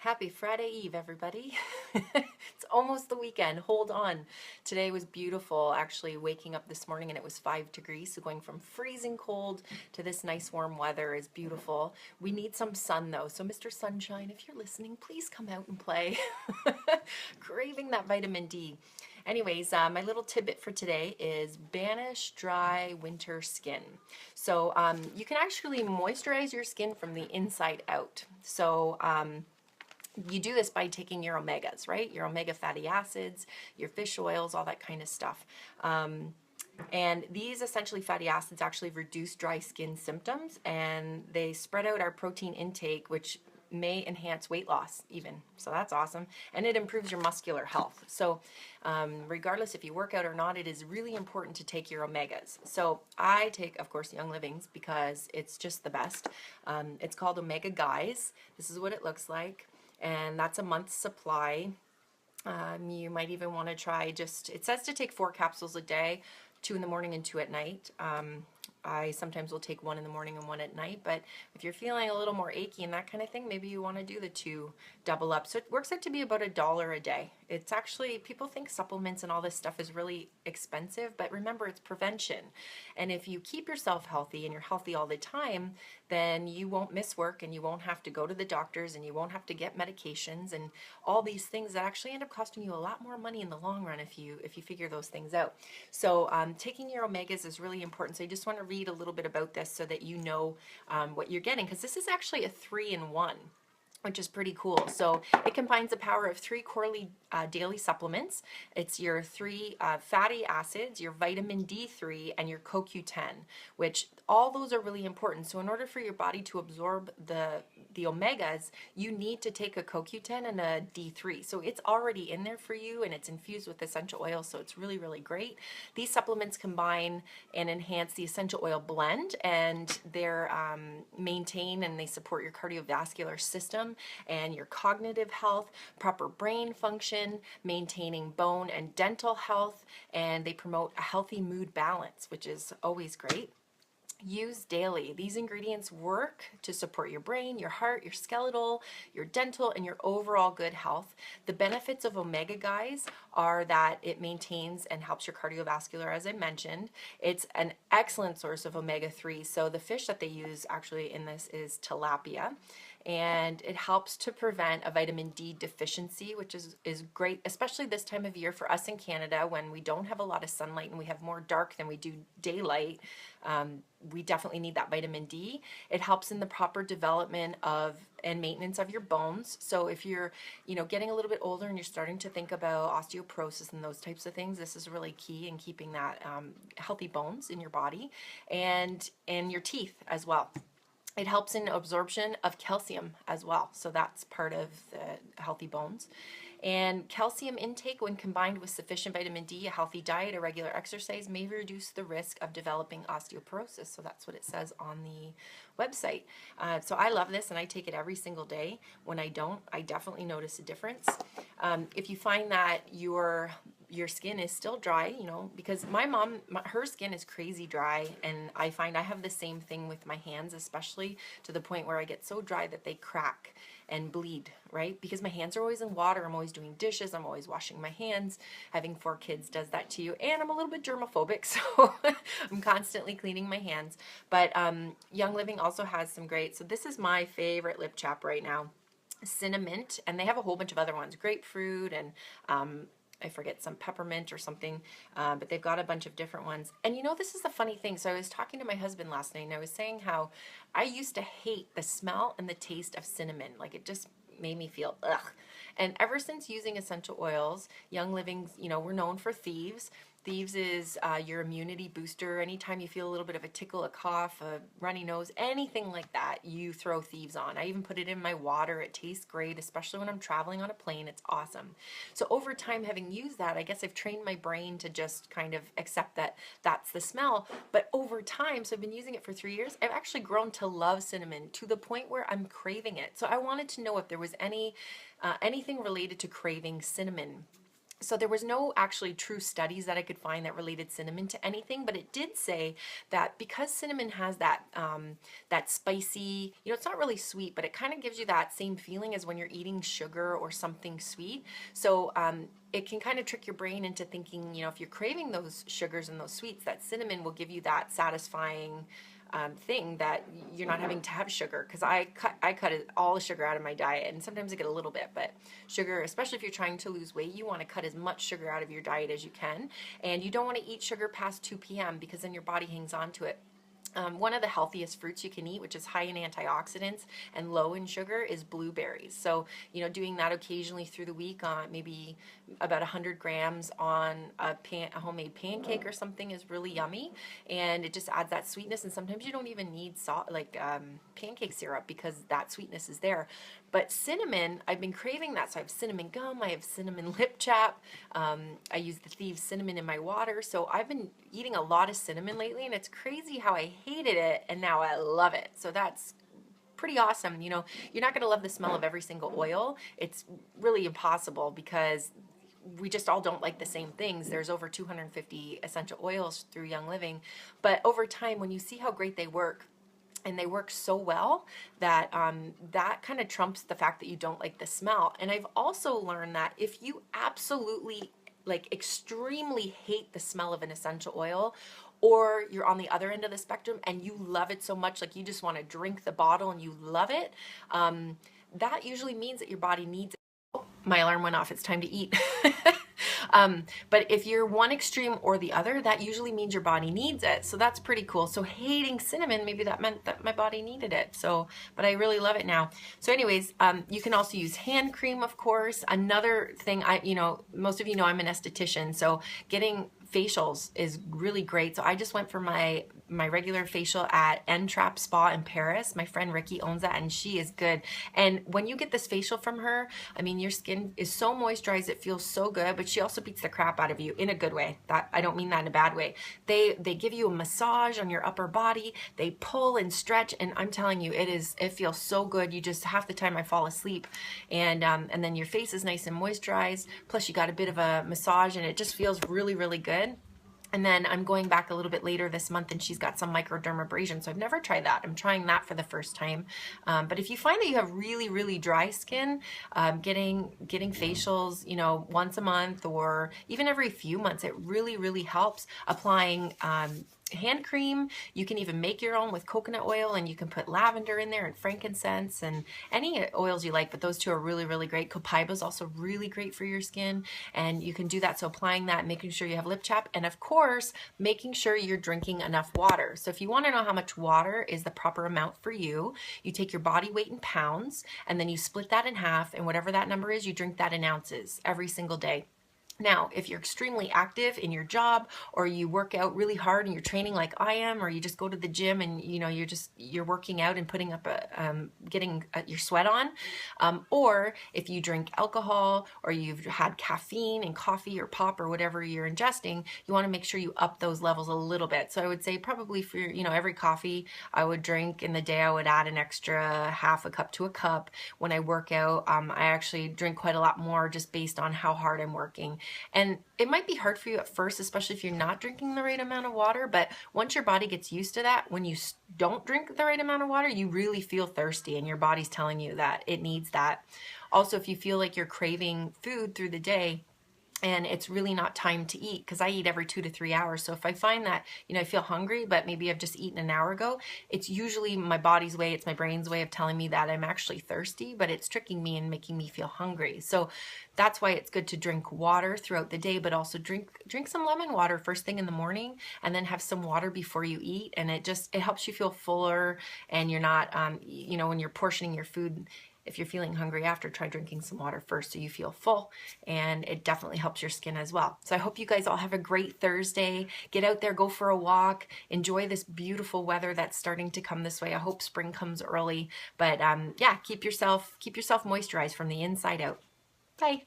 Happy Friday Eve, everybody. It's almost the weekend. Hold on. Today was beautiful. Actually, waking up this morning and it was 5 degrees. So, going from freezing cold to this nice warm weather is beautiful. We need some sun though. So, Mr. Sunshine, if you're listening, please come out and play. Craving that vitamin D. Anyways, my little tidbit for today is Banish dry winter skin. So, you can actually moisturize your skin from the inside out. So, you do this by taking your omegas, right? Your omega fatty acids, your fish oils, all that kind of stuff. And these essentially fatty acids actually reduce dry skin symptoms, and they spread out our protein intake, which may enhance weight loss even. So that's awesome. And it improves your muscular health. So regardless if you work out or not, it is really important to take your omegas. So I take, of course, Young Living's because it's just the best. It's called Omega Guys. This is what it looks like. And that's a month's supply. You might even want to try it says to take 4 capsules a day, 2 in the morning and 2 at night. I sometimes will take 1 in the morning and 1 at night, but if you're feeling a little more achy and that kind of thing, maybe you want to do the 2 double up. So it works out to be about $1 a day. It's actually, people think supplements and all this stuff is really expensive, but remember, it's prevention. And if you keep yourself healthy and you're healthy all the time, then you won't miss work and you won't have to go to the doctors and you won't have to get medications and all these things that actually end up costing you a lot more money in the long run if you figure those things out. So taking your omegas is really important. So I just want to read a little bit about this so that you know what you're getting, because this is actually a 3-in-1, which is pretty cool. So it combines the power of 3 quarterly daily supplements. It's your 3 fatty acids, your vitamin D3, and your CoQ10, which all those are really important. So in order for your body to absorb the omegas, you need to take a CoQ10 and a D3. So it's already in there for you, and it's infused with essential oils, so it's really, really great. These supplements combine and enhance the essential oil blend, and they're maintain and they support your cardiovascular system and your cognitive health, proper brain function, maintaining bone and dental health, and they promote a healthy mood balance, which is always great. Use daily. These ingredients work to support your brain, your heart, your skeletal, your dental, and your overall good health. The benefits of Omega Guys are that it maintains and helps your cardiovascular, as I mentioned. It's an excellent source of omega-3. So the fish that they use actually in this is tilapia. And it helps to prevent a vitamin D deficiency, which is great, especially this time of year for us in Canada when we don't have a lot of sunlight and we have more dark than we do daylight. We definitely need that vitamin D. It helps in the proper development of and maintenance of your bones. So if you're, getting a little bit older and you're starting to think about osteoporosis and those types of things, this is really key in keeping that healthy bones in your body and in your teeth as well. It helps in absorption of calcium as well, so that's part of the healthy bones. And calcium intake, when combined with sufficient vitamin D, a healthy diet, a regular exercise, may reduce the risk of developing osteoporosis. So that's what it says on the website. So I love this, and I take it every single day. When I don't, I definitely notice a difference. If you find that your skin is still dry, because my mom, her skin is crazy dry, and I find I have the same thing with my hands, especially to the point where I get so dry that they crack and bleed, right? Because my hands are always in water. I'm always doing dishes. I'm always washing my hands. Having 4 kids does that to you. And I'm a little bit germophobic, so I'm constantly cleaning my hands. But Young Living also has some great, so this is my favorite lip chap right now, cinnamon, and they have a whole bunch of other ones, grapefruit and I forget, some peppermint or something, but they've got a bunch of different ones. And this is the funny thing. So I was talking to my husband last night, and I was saying how I used to hate the smell and the taste of cinnamon. Like, it just made me feel ugh. And ever since using essential oils, Young Living's, we're known for thieves. Thieves is your immunity booster. Anytime you feel a little bit of a tickle, a cough, a runny nose, anything like that, you throw Thieves on. I even put it in my water. It tastes great, especially when I'm traveling on a plane. It's awesome. So over time, having used that, I guess I've trained my brain to just kind of accept that that's the smell. But over time, so I've been using it for 3 years, I've actually grown to love cinnamon to the point where I'm craving it. So I wanted to know if there was anything related to craving cinnamon. So there was no actually true studies that I could find that related cinnamon to anything, but it did say that because cinnamon has that that spicy, it's not really sweet, but it kind of gives you that same feeling as when you're eating sugar or something sweet. So it can kind of trick your brain into thinking, if you're craving those sugars and those sweets, that cinnamon will give you that satisfying thing that you're not having to have sugar, because I cut all the sugar out of my diet, and sometimes I get a little bit, but sugar, especially if you're trying to lose weight, you want to cut as much sugar out of your diet as you can, and you don't want to eat sugar past 2 p.m. because then your body hangs on to it. One of the healthiest fruits you can eat, which is high in antioxidants and low in sugar, is blueberries. So, doing that occasionally through the week, maybe about 100 grams on a homemade pancake or something, is really yummy, and it just adds that sweetness. And sometimes you don't even need pancake syrup because that sweetness is there. But cinnamon, I've been craving that, so I have cinnamon gum, I have cinnamon lip chap, I use the Thieves cinnamon in my water, so I've been eating a lot of cinnamon lately, and it's crazy how I hated it, and now I love it. So that's pretty awesome. You're not going to love the smell of every single oil. It's really impossible because we just all don't like the same things. There's over 250 essential oils through Young Living, but over time, when you see how great they work, and they work so well that that kind of trumps the fact that you don't like the smell. And I've also learned that if you absolutely, extremely hate the smell of an essential oil, or you're on the other end of the spectrum and you love it so much, like you just want to drink the bottle and you love it, that usually means that your body needs it. Oh, my alarm went off. It's time to eat. But if you're one extreme or the other, that usually means your body needs it. So that's pretty cool. So hating cinnamon, maybe that meant that my body needed it. So, but I really love it now. So anyways, you can also use hand cream, of course. Another thing, most of you know I'm an esthetician, so getting facials is really great. So I just went for my regular facial at N-Trap Spa in Paris. My friend Ricky owns that, and she is good. And when you get this facial from her, your skin is so moisturized, it feels so good, but she also beats the crap out of you in a good way. That I don't mean that in a bad way. They give you a massage on your upper body. They pull and stretch, and I'm telling you, it feels so good. You just, half the time I fall asleep, and then your face is nice and moisturized. Plus you got a bit of a massage, and it just feels really, really good. And then I'm going back a little bit later this month, and she's got some microdermabrasion. So I've never tried that. I'm trying that for the first time. But if you find that you have really, really dry skin, getting facials, once a month or even every few months, it really, really helps. Applying hand cream. You can even make your own with coconut oil, and you can put lavender in there and frankincense and any oils you like, but those two are really, really great. Copaiba is also really great for your skin, and you can do that. So applying that, making sure you have lip chap, and of course, making sure you're drinking enough water. So if you want to know how much water is the proper amount for you, you take your body weight in pounds, and then you split that in half, and whatever that number is, you drink that in ounces every single day. Now, if you're extremely active in your job, or you work out really hard and you're training like I am, or you just go to the gym and you're working out and putting up getting your sweat on, or if you drink alcohol, or you've had caffeine and coffee or pop or whatever you're ingesting, you want to make sure you up those levels a little bit. So I would say probably for every coffee I would drink in the day, I would add an extra half a cup to a cup. When I work out, I actually drink quite a lot more, just based on how hard I'm working. And it might be hard for you at first, especially if you're not drinking the right amount of water, but once your body gets used to that, when you don't drink the right amount of water, you really feel thirsty, and your body's telling you that it needs that. Also, if you feel like you're craving food through the day, and it's really not time to eat, because I eat every 2 to 3 hours. So if I find that, I feel hungry, but maybe I've just eaten an hour ago, it's usually my body's way, it's my brain's way of telling me that I'm actually thirsty, but it's tricking me and making me feel hungry. So that's why it's good to drink water throughout the day, but also drink some lemon water first thing in the morning, and then have some water before you eat. And it helps you feel fuller, and you're not, when you're portioning your food, if you're feeling hungry after, try drinking some water first so you feel full, and it definitely helps your skin as well. So I hope you guys all have a great Thursday. Get out there, go for a walk, enjoy this beautiful weather that's starting to come this way. I hope spring comes early, but yeah, keep yourself moisturized from the inside out. Bye.